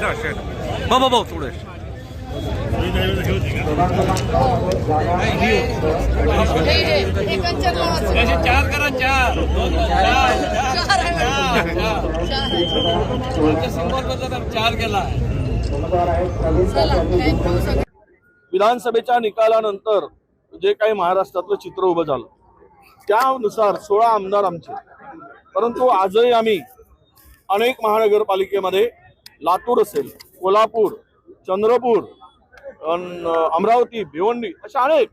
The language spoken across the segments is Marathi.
भाऊ थोडे चार करा चार चार केला। विधानसभेच्या निकालानंतर जे काही महाराष्ट्रातलं चित्र उभं झालं त्यानुसार 16 आमदार आमचे, परंतु आजही आम्ही अनेक महानगरपालिकेमध्ये लातूर असेल, कोल्हापूर, चंद्रपूर, अमरावती, भिवंडी अशा अनेक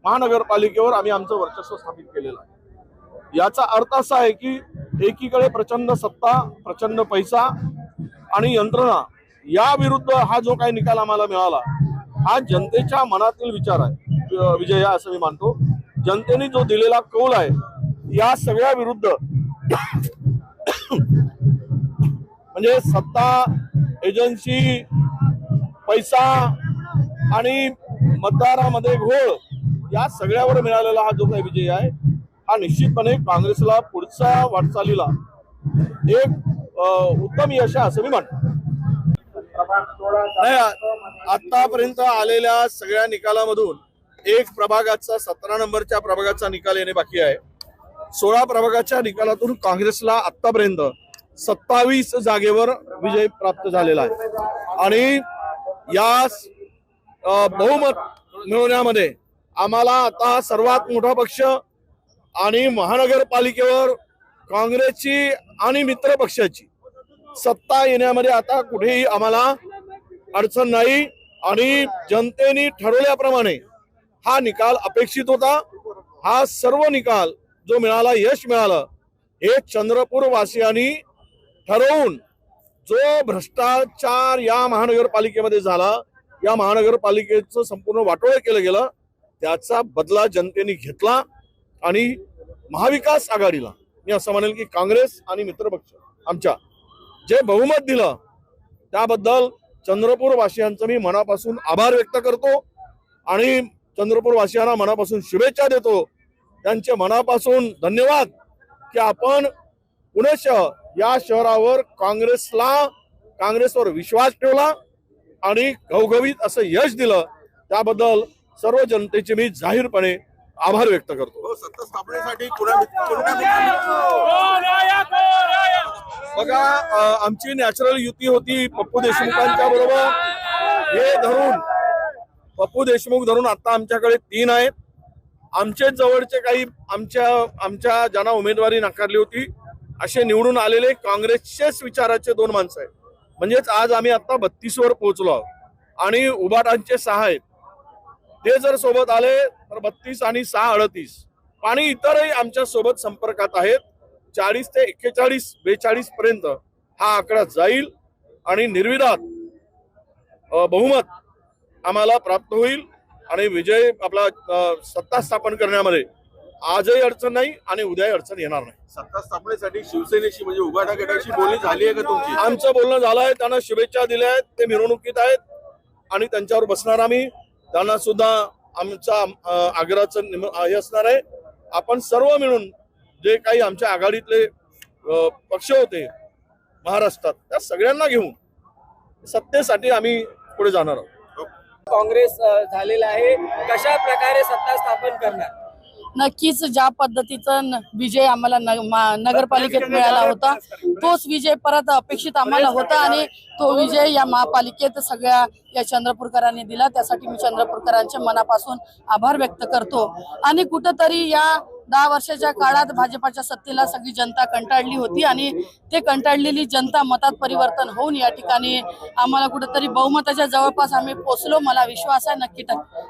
महानगरपालिकेवर आम्ही आमचं वर्चस्व स्थापित केलेलं आहे। याचा अर्थ असा आहे की एकीकडे प्रचंड सत्ता, प्रचंड पैसा आणि यंत्रणा या विरुद्ध हा जो काही निकाल आम्हाला मिळाला हा जनतेच्या मनातील विचार आहे, विजय असं मी मानतो। जनतेने जो दिलेला कौल आहे या सगळ्या विरुद्ध म्हणजे सत्ता, एजन्सी, पैसा आणि मतदारामध्ये घोळ या सगळ्यावर मिळालेला हा जो काही विजय आहे हा निश्चितपणे काँग्रेसला पुढच्या वाटचालीला एक उत्तम यश आहे असं मी मानतो। आतापर्यंत आलेल्या सगळ्या निकालामधून एक प्रभागाचा 17 नंबरच्या प्रभागाचा निकाल येणे बाकी आहे। 16 प्रभागाच्या निकालातून काँग्रेसला आतापर्यंत 27 जागेवर विजय प्राप्त झालेला आहे आणि या बहुमत मिळवण्यामध्ये आम्हाला आता सर्वात मोठा पक्ष आणि महानगरपालिकेवर काँग्रेसची आणि मित्र पक्षाची सत्ता येण्यामध्ये आता कुठेही आम्हाला अडचण नाही आणि जनतेने ठरवल्याप्रमाणे हा निकाल अपेक्षित होता। हा सर्व निकाल जो मिळाला, यश मिळालं, हे चंद्रपूर वासियांनी ठरवून जो भ्रष्टाचार या महानगरपालिकेमध्ये झाला, या महानगरपालिकेचं संपूर्ण वाटोळं केलं गेलं, त्याचा बदला जनतेने घेतला आणि महाविकास आघाडीला मी असं म्हणेल की काँग्रेस आणि मित्रपक्ष आमच्या जे बहुमत दिलं त्याबद्दल चंद्रपूर वासियांचं मी मनापासून आभार व्यक्त करतो आणि चंद्रपूर वासियांना मनापासून शुभेच्छा देतो। त्यांचे मनापासून धन्यवाद की आपण पुणे शहर या शहरावर काँग्रेसवर विश्वास ठेवला आणि घवघवीत असं यश दिलं, त्याबद्दल सर्व जनतेचे मी जाहीरपणे आभार व्यक्त करतो। सत्ता स्थापनेसाठी बघा, आमची नॅचरल युती होती पप्पू देशमुखांच्या बरोबर, हे धरून पप्पू देशमुख धरून आता आमच्याकडे 3 आहेत। आमचे जवळचे काही आमच्या ज्यांना उमेदवारी नाकारली होती असे निवडून आलेले काँग्रेसचेच विचाराचे 2 माणसं आहेत, म्हणजेच आज आम्ही आता 32 वर पोहोचलो आहोत आणि उबाटांचे 6 आहेत। ते जर सोबत आले तर 32 आणि 6 38 आणि इतरही आमच्या सोबत संपर्कात आहेत। 40 ते 41 42 पर्यंत हा आकडा जाईल आणि निर्विवाद बहुमत आम्हाला प्राप्त होईल आणि विजय आपला सत्ता स्थापन करण्यामध्ये आजही अडचण नाही आणि उद्याही अडचण येणार नाही। सत्ता स्थापनेसाठी शिवसेनेशी म्हणजे उभाटा गटाशी बोलणी झाली आहे का तुमची? आमचं बोलणं झालं आहे, त्यांना शुभेच्छा दिल्या आहेत, ते मिरवणुकीत आहेत आणि त्यांच्यावर बसणार आम्ही। त्यांना सुद्धा आमचा आग्रहाचं हे असणार आहे। आपण सर्व मिळून जे काही आमच्या आघाडीतले पक्ष होते महाराष्ट्रात त्या सगळ्यांना घेऊन सत्तेसाठी आम्ही पुढे जाणार आहोत। काँग्रेस झालेला आहे, कशा प्रकारे सत्ता स्थापन करणार? नक्कीच ज्या पद्धतीचा विजय आम्हाला नगरपालिकेत मिळाला होता तोच विजय परत अपेक्षित आम्हाला होता आणि तो विजय या महापालिकेत सगळ्या या चंद्रपूरकरांनी दिला, त्यासाठी मी चंद्रपूरकरांच्या मनापासून आभार व्यक्त करतो। आणि कुठंतरी या 10 वर्षाच्या काळात भाजपाच्या सत्तेला सगळी जनता कंटाळली होती आणि ते कंटाळलेली जनता मतात परिवर्तन होऊन या ठिकाणी आम्हाला कुठंतरी बहुमताच्या जवळपास आम्ही पोहोचलो। मला विश्वास आहे नक्की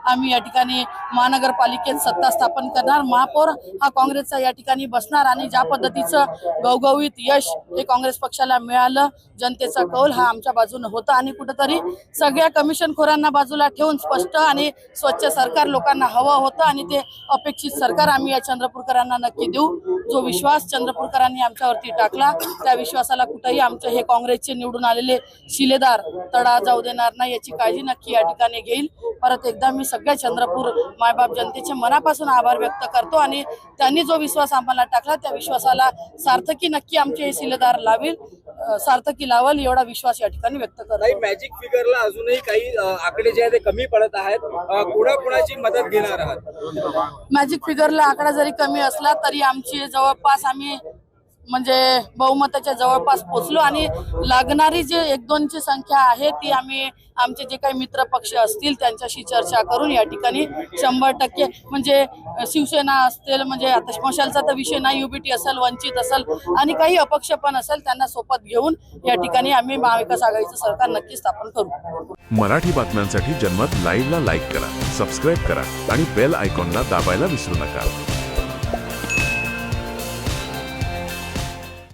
आम्ही या ठिकाणी महानगरपालिकेत सत्ता स्थापन करणार। महापौर हा काँग्रेसचा या ठिकाणी बसणार आणि ज्या पद्धतीचं घवघवीत यश हे काँग्रेस पक्षाला मिळालं, जनतेचा कौल हा आमच्या बाजूने होता आणि कुठंतरी सगळ्या कमिशनखोरांना बाजूला ठेवून स्पष्ट आणि स्वच्छ सरकार लोकांना हवं होतं आणि ते अपेक्षित सरकार आम्ही या चंद्रपूरकरांना नक्की देऊ। जो विश्वास चंद्रपूरकरांनी आमच्यावरती टाकला त्या विश्वासाला कुठेही आमचे हे काँग्रेसचे निवडून आलेले शिलेदार तडा जाऊ देणार नाही याची काळजी नक्की या ठिकाणी घेईल. परत एकदा मी सगळ्या चंद्रपूर मायबाप जनतेचे मनापासून आभार व्यक्त करतो आणि त्यांनी जो विश्वास आम्हाला टाकला त्या विश्वासाला सार्थकी नक्की आमचे हे शिलेदार लावेल, सार्थकी लावल एवढा विश्वास या ठिकाणी व्यक्त करतो. मॅजिक फिगरला अजूनही काही आकडे जे आहेत ते कमी पडत आहेत. कोणाची मदत घेणार आहात? मॅजिक फिगरला आकडा जरी कमी असला तरी आमची जवळपास आम्ही म्हणजे बहुमताच्या जवळपास पोहोचलो आणि लागणारी जे 1-2ची संख्या आहे ती आम्ही आमचे जे काही मित्र पक्ष असतील त्यांच्याशी चर्चा करून या ठिकाणी 100% म्हणजे शिवसेना असतील, म्हणजे आता स्मशालचा तर विषय नाही, युबीटी असेल, वंचित असेल आणि काही अपक्ष पण असेल त्यांना सोबत घेऊन या ठिकाणी आम्ही महाविकास आघाडीचं सरकार नक्की स्थापन करू. मराठी बातम्यांसाठी जन्मत लाईव्हला लाईक करा, सबस्क्राईब करा आणि बेल आयकॉनला दाबायला विसरू नका.